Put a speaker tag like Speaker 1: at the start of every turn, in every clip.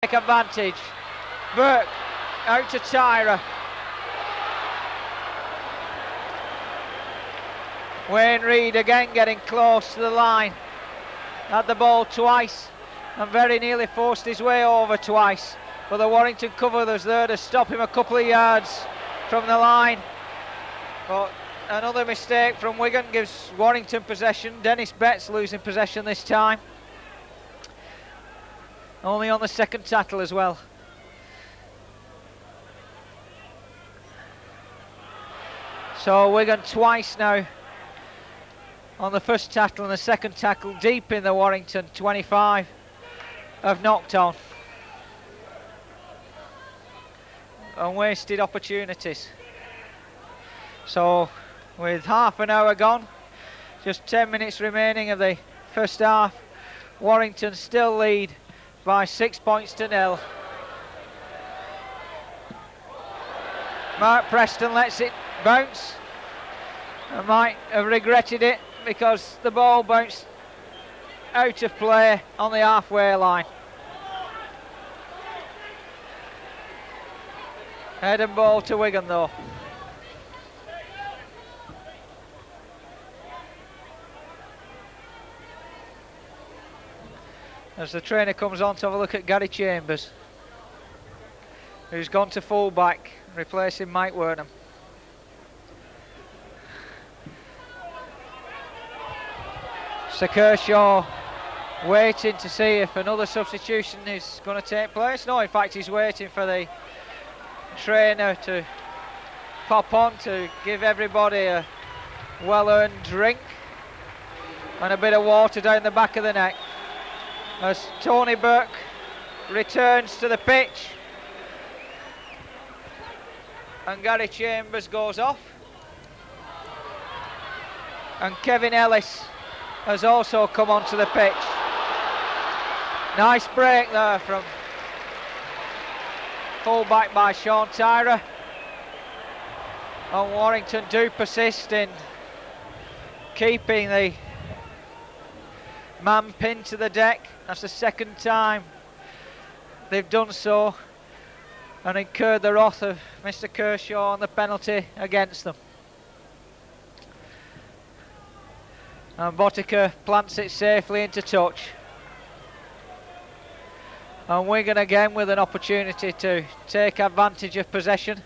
Speaker 1: take advantage. Burke out to Tyra. Wayne Reid again getting close to the line. Had the ball twice and very nearly forced his way over twice. But the Warrington cover was there to stop him a couple of yards from the line. But another mistake from Wigan gives Warrington possession. Dennis Betts losing possession this time. Only on the second tackle as well. So Wigan twice now on the first tackle and the second tackle, deep in the Warrington 25 have knocked on. And wasted opportunities. So with half an hour gone, just 10 minutes remaining of the first half, Warrington still lead by 6 points to 0. Mark Preston lets it bounce and might have regretted it because the ball bounced out of play on the halfway line. Head and ball to Wigan though. As the trainer comes on to have a look at Gary Chambers, who's gone to full back, replacing Mike Wernham. Sir Kershaw waiting to see if another substitution is going to take place. No, in fact he's waiting for the trainer to pop on to give everybody a well-earned drink and a bit of water down the back of the neck. As Tony Burke returns to the pitch and Gary Chambers goes off, and Kevin Ellis has also come onto the pitch. Nice break there from full back by Sean Tyra, and Warrington do persist in keeping the man pinned to the deck. That's the second time they've done so and incurred the wrath of Mr Kershaw on the penalty against them. And Botica plants it safely into touch. And Wigan again with an opportunity to take advantage of possession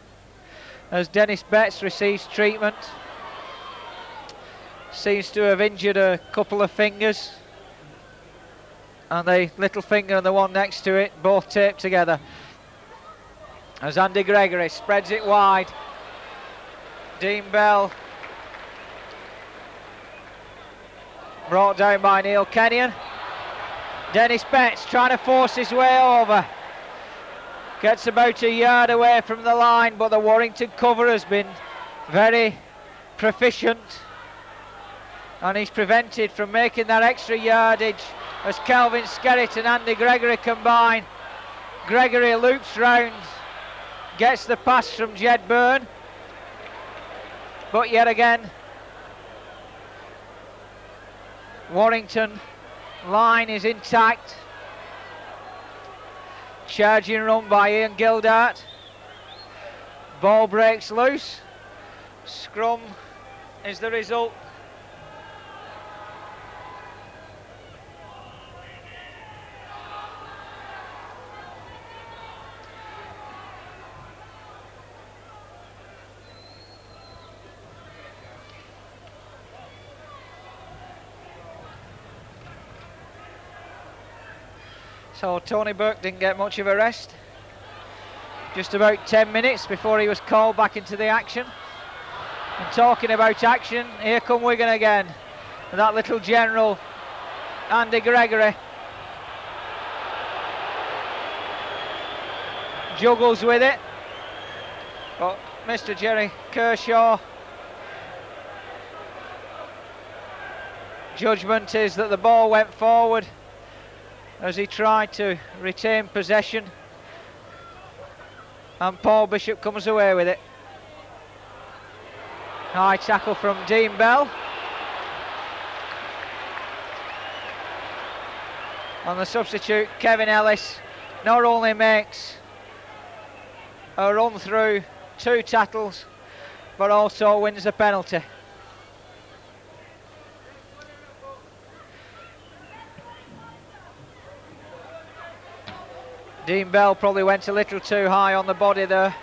Speaker 1: as Dennis Betts receives treatment. Seems to have injured a couple of fingers, and the little finger and the one next to it both taped together. As Andy Gregory spreads it wide. Dean Bell brought down by Neil Kenyon. Dennis Betts trying to force his way over. Gets about a yard away from the line, but the Warrington cover has been very proficient, and he's prevented from making that extra yardage as Kelvin Skerritt and Andy Gregory combine. Gregory loops round, gets the pass from Jed Byrne, but yet again Warrington line is intact. Charging run by Ian Gildart. Ball breaks loose. Scrum is the result. So Tony Burke didn't get much of a rest. Just about 10 minutes before he was called back into the action. And talking about action, here come Wigan again. And that little general, Andy Gregory, juggles with it. But Mr Jerry Kershaw, judgment is that the ball went forward as he tried to retain possession, and Paul Bishop comes away with it. High tackle from Dean Bell. And the substitute, Kevin Ellis, not only makes a run through 2 tackles, but also wins the penalty. Dean Bell probably went a little too high on the body there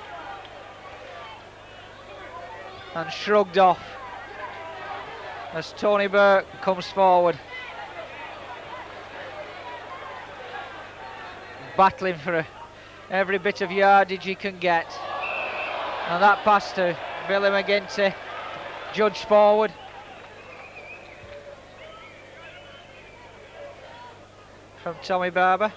Speaker 1: and shrugged off as Tony Burke comes forward, battling for every bit of yardage he can get. And that pass to Billy McGinty, judged forward. From Tommy Barber.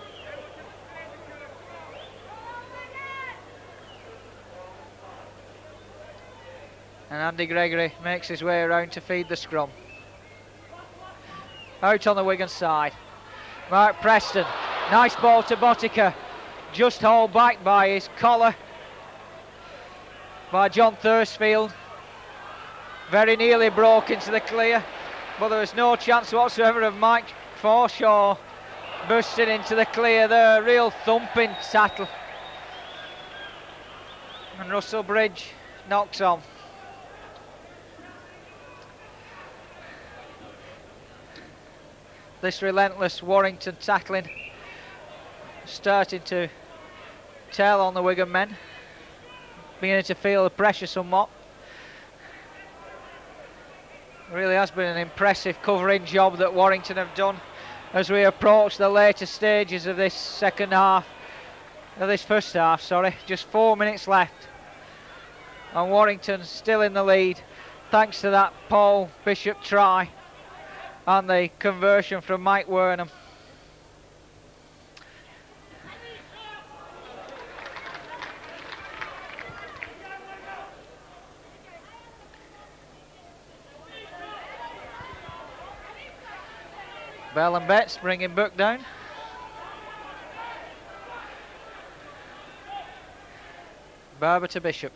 Speaker 1: And Andy Gregory makes his way around to feed the scrum. Out on the Wigan side. Mark Preston, nice ball to Botica. Just hauled back by his collar by John Thursfield. Very nearly broke into the clear, but there was no chance whatsoever of Mike Forshaw bursting into the clear there. Real thumping tackle. And Russell Bridge knocks on. This relentless Warrington tackling starting to tell on the Wigan men, beginning to feel the pressure somewhat. Really has been an impressive covering job that Warrington have done as we approach the later stages of this first half, sorry. Just 4 minutes left and Warrington still in the lead thanks to that Paul Bishop try and the conversion from Mike Wernham. Bell and Betts bringing Buck down. Barber to Bishop.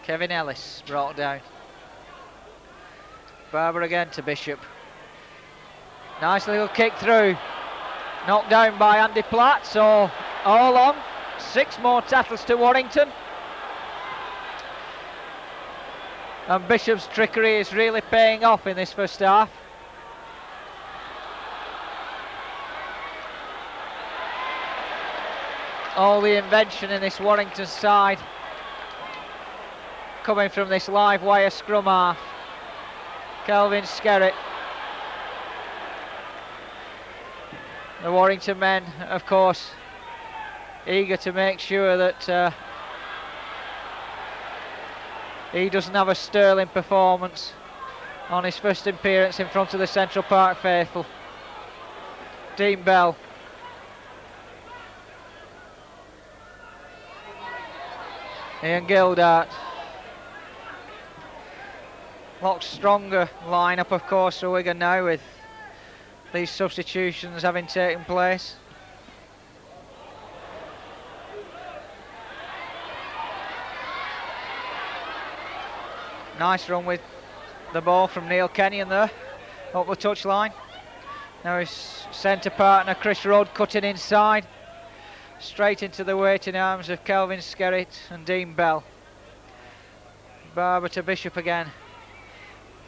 Speaker 1: Kevin Ellis brought down. Barber again to Bishop. Nice little kick through. Knocked down by Andy Platt, so all on. 6 more tackles to Warrington. And Bishop's trickery is really paying off in this first half. All the invention in this Warrington side coming from this live wire scrum half. Kelvin Skerritt. The Warrington men, of course, eager to make sure that he doesn't have a sterling performance on his first appearance in front of the Central Park faithful. Dean Bell. Ian Gildart. Lot stronger lineup, of course, for Wigan now with these substitutions having taken place. Nice run with the ball from Neil Kenyon there, up the touchline. Now his centre partner Chris Rudd cutting inside, straight into the waiting arms of Kelvin Skerritt and Dean Bell. Barber to Bishop again.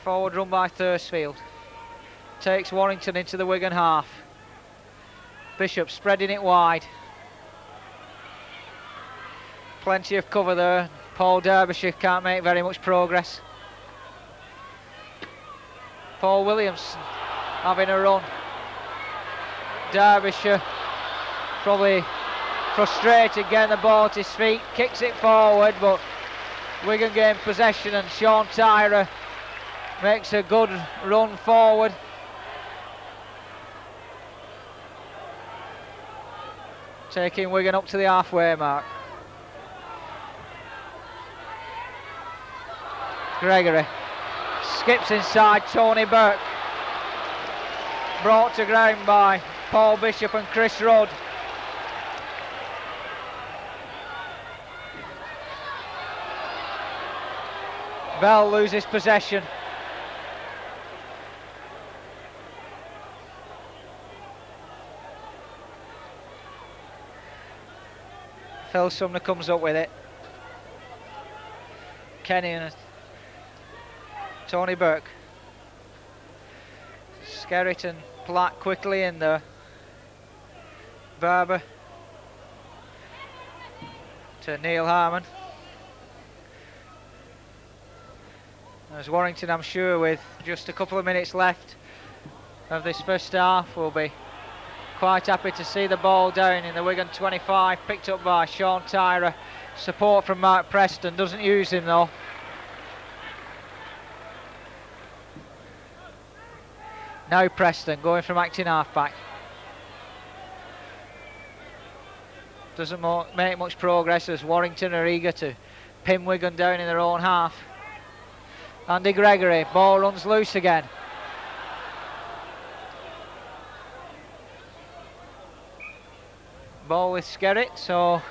Speaker 1: Forward run by Thursfield. Takes Warrington into the Wigan half. Bishop spreading it wide. Plenty of cover there. Paul Derbyshire can't make very much progress. Paul Williamson having a run. Derbyshire probably frustrated getting the ball at his feet. Kicks it forward, but Wigan gain possession and Sean Tyrer makes a good run forward. Taking Wigan up to the halfway mark. Gregory skips inside Tony Burke. Brought to ground by Paul Bishop and Chris Rudd. Bell loses possession. Phil Sumner comes up with it. Kenyon and Tony Burke. Skerritt and Platt quickly in there. Barber to Neil Harmon. As Warrington, I'm sure, with just a couple of minutes left of this first half, will be quite happy to see the ball down in the Wigan 25, picked up by Sean Tyrer. Support from Mark Preston, doesn't use him though. Now Preston going from acting half-back. Doesn't make much progress as Warrington are eager to pin Wigan down in their own half. Andy Gregory, ball runs loose again. Ball with Skerritt, so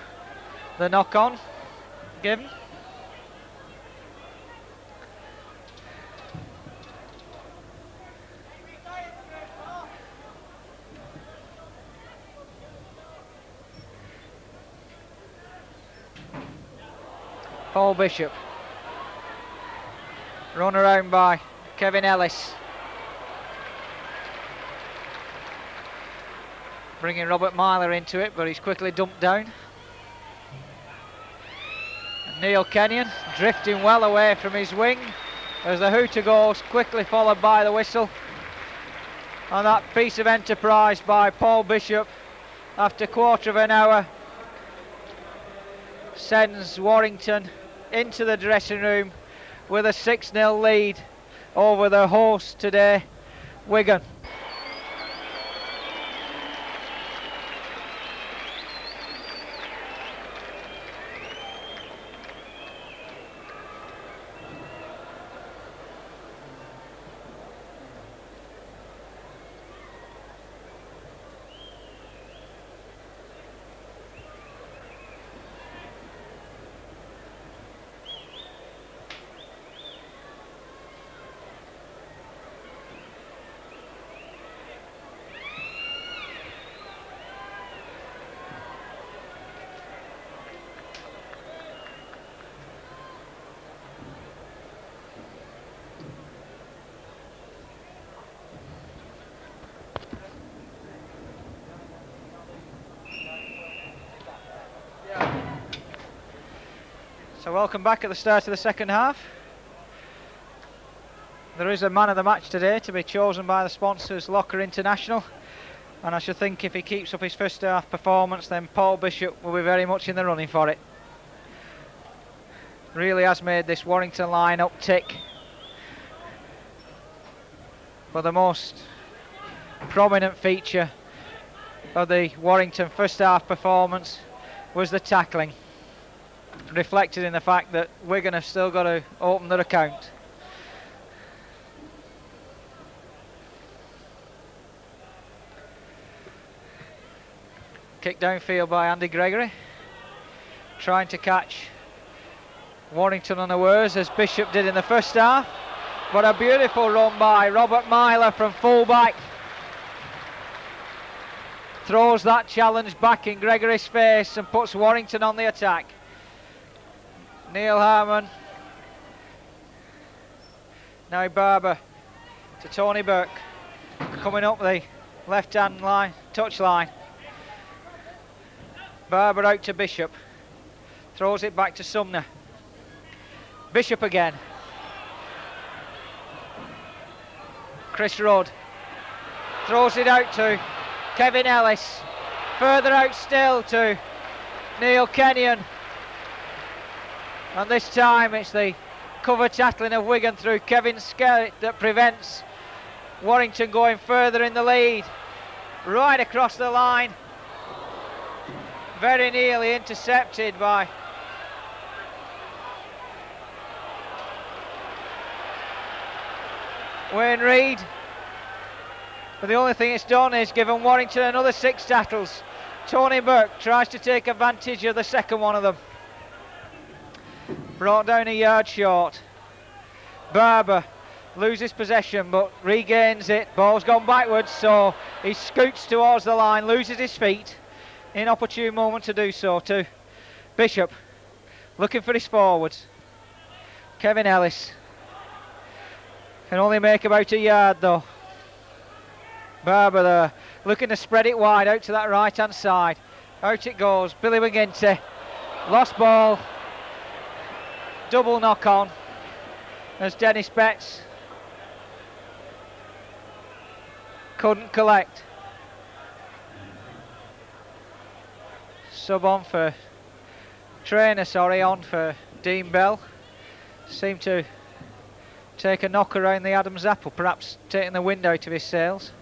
Speaker 1: the knock on given. Paul Bishop. Run around by Kevin Ellis. Bringing Robert Myler into it, but he's quickly dumped down. And Neil Kenyon drifting well away from his wing as the hooter goes, quickly followed by the whistle. And that piece of enterprise by Paul Bishop after quarter of an hour sends Warrington into the dressing room with a 6-0 lead over the host today, Wigan. So welcome back at the start of the second half. There is a man of the match today to be chosen by the sponsors, Locker International, and I should think if he keeps up his first half performance, then Paul Bishop will be very much in the running for it. Really has made this Warrington line-up tick. But the most prominent feature of the Warrington first half performance was the tackling, reflected in the fact that Wigan have still got to open their account. Kick downfield by Andy Gregory, trying to catch Warrington unawares as Bishop did in the first half, but a beautiful run by Robert Myler from full-back. Throws that challenge back in Gregory's face and puts Warrington on the attack. Neil Harmon. Now Barber to Tony Burke. Coming up the left-hand line, touch line. Barber out to Bishop. Throws it back to Sumner. Bishop again. Chris Rudd. Throws it out to Kevin Ellis. Further out still to Neil Kenyon. And this time it's the cover tackling of Wigan through Kevin Skerritt that prevents Warrington going further in the lead. Right across the line. Very nearly intercepted by Wayne Reid. But the only thing it's done is given Warrington another 6 tackles. Tony Burke tries to take advantage of the second one of them. Brought down a yard short. Barber loses possession but regains it. Ball's gone backwards, so he scoots towards the line, loses his feet. Inopportune moment to do so to Bishop looking for his forwards. Kevin Ellis can only make about a yard though. Barber there looking to spread it wide out to that right hand side. Out it goes. Billy McGinty. Lost ball. Double knock on as Dennis Betts couldn't collect. Sub on for trainer, on for Dean Bell. Seemed to take a knock around the Adam's apple, perhaps taking the wind out of his sails.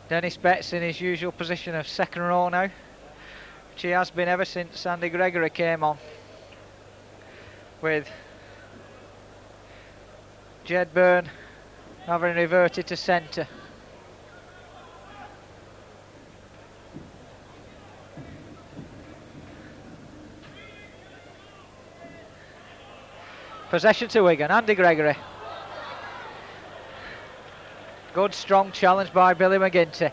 Speaker 1: Dennis Betts in his usual position of second row now, which he has been ever since Andy Gregory came on, with Jed Byrne having reverted to centre. Possession to Wigan, Andy Gregory. Good strong challenge by Billy McGinty.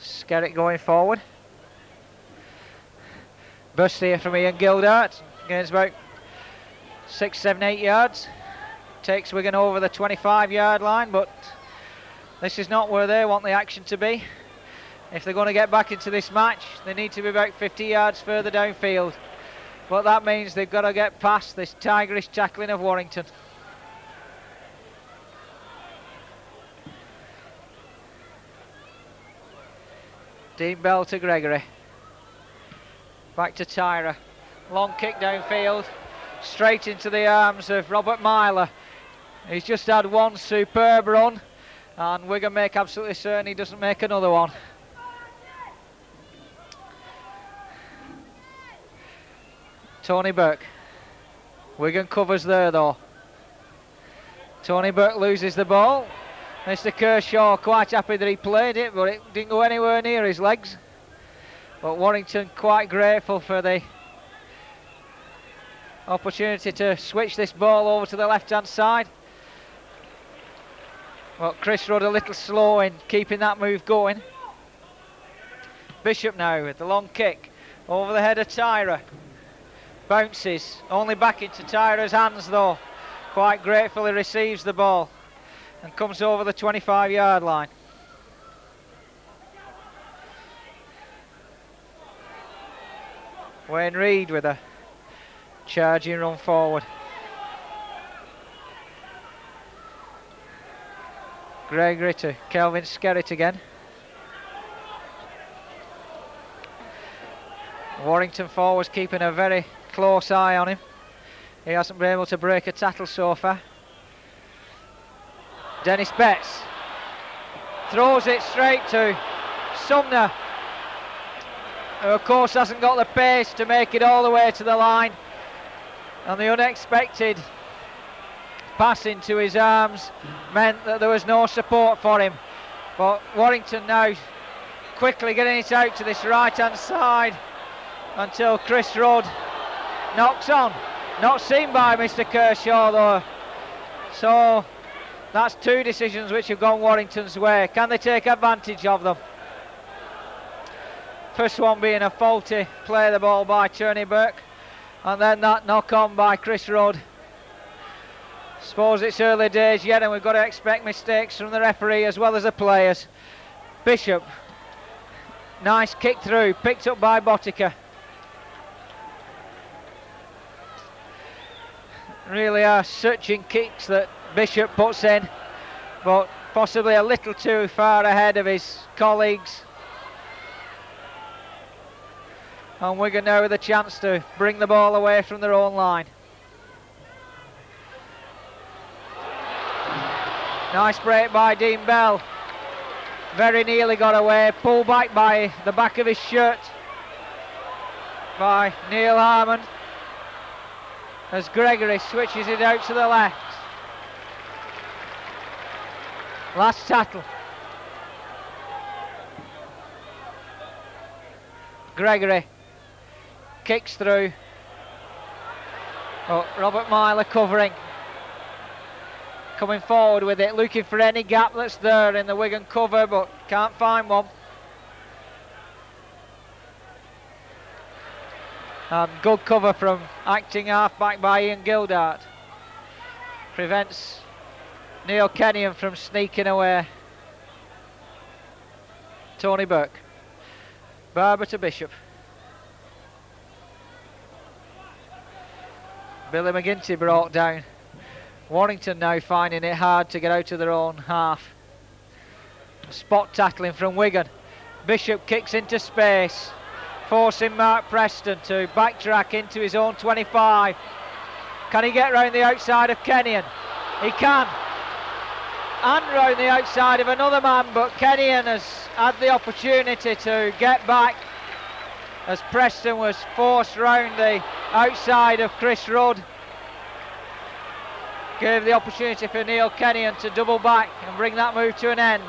Speaker 1: Skerritt going forward. Burst here from Ian Gildart. Gains about 6, 7, 8 yards. Takes Wigan over the 25-yard line, but this is not where they want the action to be. If they're going to get back into this match, they need to be about 50 yards further downfield. But that means they've got to get past this tigerish tackling of Warrington. Dean Bell to Gregory. Back to Tyra. Long kick downfield. Straight into the arms of Robert Myler. He's just had one superb run, and Wigan make absolutely certain he doesn't make another one. Tony Burke. Wigan covers there though. Tony Burke loses the ball. Mr. Kershaw quite happy that he played it, but it didn't go anywhere near his legs. But Warrington quite grateful for the opportunity to switch this ball over to the left hand side. Well, Chris Rudd a little slow in keeping that move going. Bishop now with the long kick over the head of Tyra. Bounces only back into Tyra's hands though. Quite gratefully receives the ball and comes over the 25-yard line. Wayne Reid with a charging run forward. Gregory to Kelvin Skerritt again. Warrington forwards keeping a very close eye on him. He hasn't been able to break a tackle so far. Dennis Betts throws it straight to Sumner, who of course hasn't got the pace to make it all the way to the line, and the unexpected pass into his arms meant that there was no support for him. But Warrington now quickly getting it out to this right hand side until Chris Rudd knocks on. Not seen by Mr. Kershaw though. So that's two decisions which have gone Warrington's way. Can they take advantage of them? First one being a faulty play of the ball by Tony Burke, and then that knock on by Chris Rudd. Suppose it's early days yet and we've got to expect mistakes from the referee as well as the players. Bishop, nice kick through, picked up by Botica. Really are searching kicks that Bishop puts in, but possibly a little too far ahead of his colleagues. And Wigan now with a chance to bring the ball away from their own line. Nice break by Dean Bell. Very nearly got away. Pulled back by the back of his shirt by Neil Harmon, as Gregory switches it out to the left. Last tackle. Gregory kicks through. Oh, Robert Myler covering. Coming forward with it, looking for any gap that's there in the Wigan cover, but can't find one. And good cover from acting half-back by Ian Gildart. Prevents Neil Kenyon from sneaking away. Tony Burke. Barber to Bishop. Billy McGinty brought down. Warrington now finding it hard to get out of their own half. Spot tackling from Wigan. Bishop kicks into space, forcing Mark Preston to backtrack into his own 25. Can he get round the outside of Kenyon? He can. And round the outside of another man, but Kenyon has had the opportunity to get back as Preston was forced round the outside of Chris Rudd. Gave the opportunity for Neil Kenyon to double back and bring that move to an end.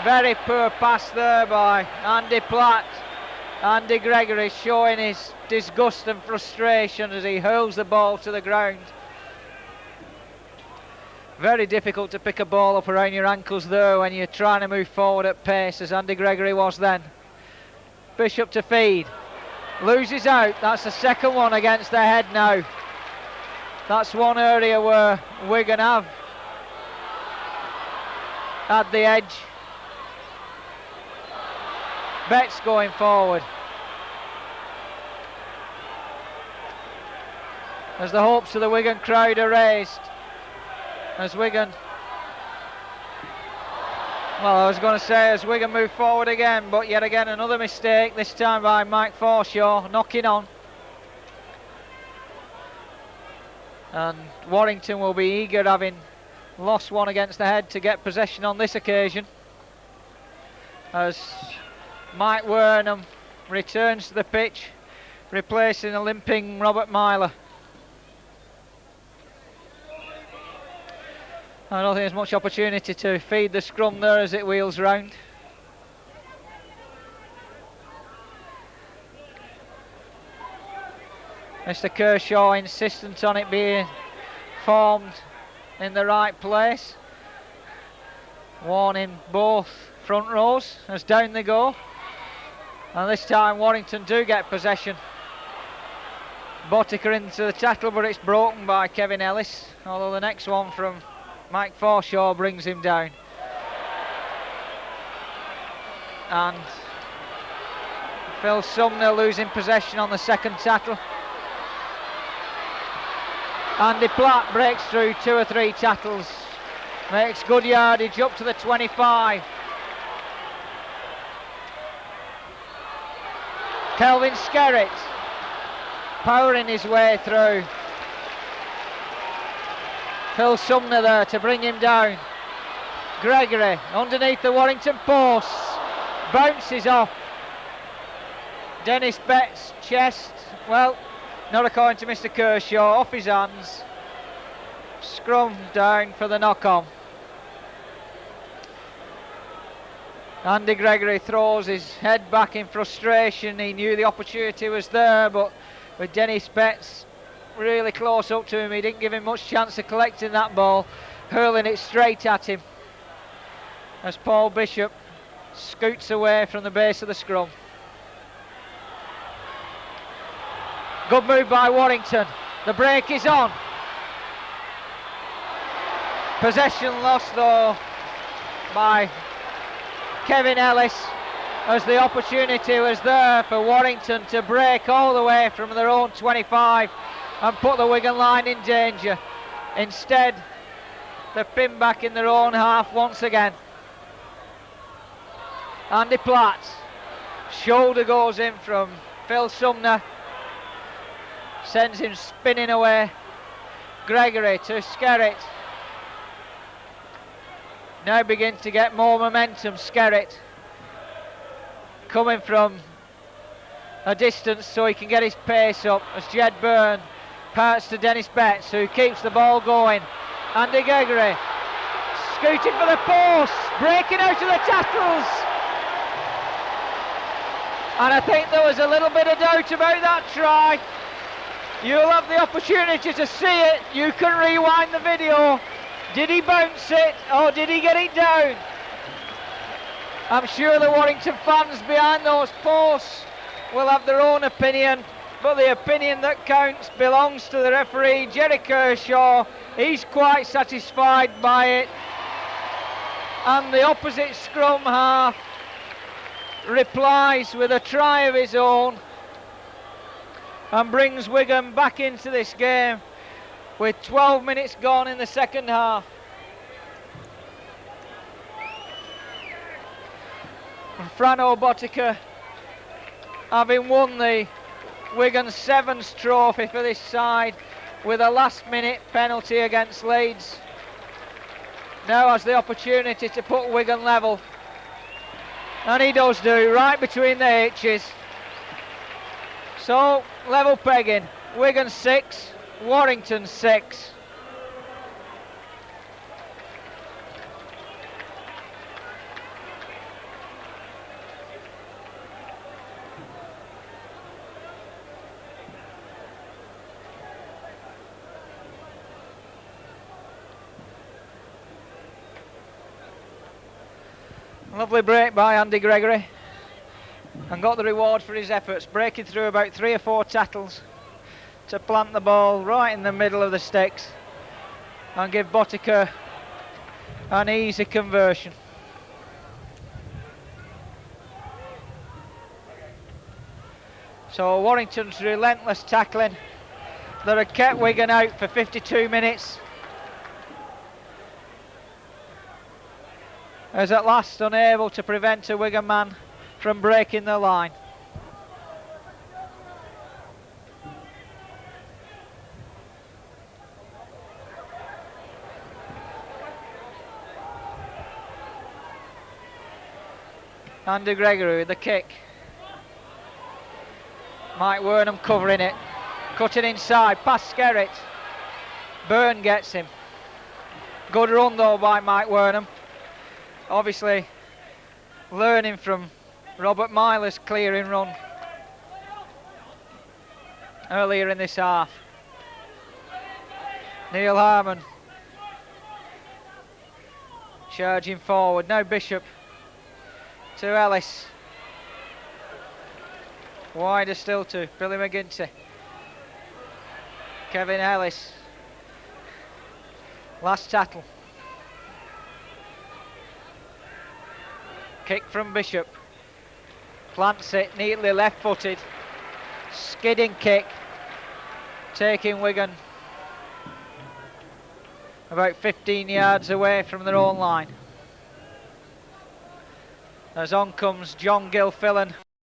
Speaker 1: Very poor pass there by Andy Platt. Andy Gregory showing his disgust and frustration as he hurls the ball to the ground. Very difficult to pick a ball up around your ankles there when you're trying to move forward at pace, as Andy Gregory was then. Bishop to feed. Loses out. That's the second one against the head now. That's one area where Wigan have had the edge. Betts going forward. As the hopes of the Wigan crowd are raised. As Wigan... Well, I was going to say as Wigan move forward again, but yet again another mistake, this time by Mike Forshaw, knocking on. And Warrington will be eager, having lost one against the head, to get possession on this occasion. As Mike Wernham returns to the pitch, replacing a limping Robert Myler. I don't think there's much opportunity to feed the scrum there as it wheels round. Mr. Kershaw insistent on it being formed in the right place. Warning both front rows as down they go. And this time Warrington do get possession. Botica into the tackle, but it's broken by Kevin Ellis, although the next one from Mike Forshaw brings him down. And Phil Sumner losing possession on the second tackle. Andy Platt breaks through 2 or 3 tackles, makes good yardage up to the 25. Kelvin Skerritt powering his way through. Phil Sumner there to bring him down. Gregory underneath the Warrington posts, bounces off Dennis Betts' chest. Well, not according to Mr. Kershaw, off his hands. Scrum down for the knock-on. Andy Gregory throws his head back in frustration. He knew the opportunity was there, but with Dennis Betts really close up to him, he didn't give him much chance of collecting that ball, hurling it straight at him as Paul Bishop scoots away from the base of the scrum. Good move by Warrington. The break is on. Possession lost though by Kevin Ellis, as the opportunity was there for Warrington to break all the way from their own 25 and put the Wigan line in danger. Instead, they're pinned back in their own half once again. Andy Platt, shoulder goes in from Phil Sumner, sends him spinning away. Gregory to Skerritt. Now begins to get more momentum. Skerritt coming from a distance so he can get his pace up as Jed Byrne parts to Dennis Betts, who keeps the ball going. Andy Gregory scooting for the post, breaking out of the tackles. And I think there was a little bit of doubt about that try. You'll have the opportunity to see it. You can rewind the video. Did he bounce it or did he get it down? I'm sure the Warrington fans behind those posts will have their own opinion, but the opinion that counts belongs to the referee, Jerry Kershaw. He's quite satisfied by it. And the opposite scrum half replies with a try of his own and brings Wigan back into this game with 12 minutes gone in the second half. And Frano Botica, having won the Wigan Sevens trophy for this side with a last minute penalty against Leeds, now has the opportunity to put Wigan level. And he does do, right between the H's. So, level pegging. Wigan 6, Warrington 6. Lovely break by Andy Gregory, and got the reward for his efforts, breaking through about 3 or 4 tackles to plant the ball right in the middle of the sticks and give Botica an easy conversion. So Warrington's relentless tackling that had kept Wigan out for 52 minutes is at last unable to prevent a Wigan man from breaking the line. Andy Gregory with the kick. Mike Wernham covering it, cutting inside, past Skerritt. Byrne gets him. Good run though by Mike Wernham. Obviously learning from Robert Myler's clearing run earlier in this half. Neil Harmon charging forward. Now Bishop to Ellis. Wider still to Billy McGinty. Kevin Ellis. Last tackle. Kick from Bishop. Plants it neatly left-footed. Skidding kick. Taking Wigan about 15 yards away from their own line. As on comes John Gilfillan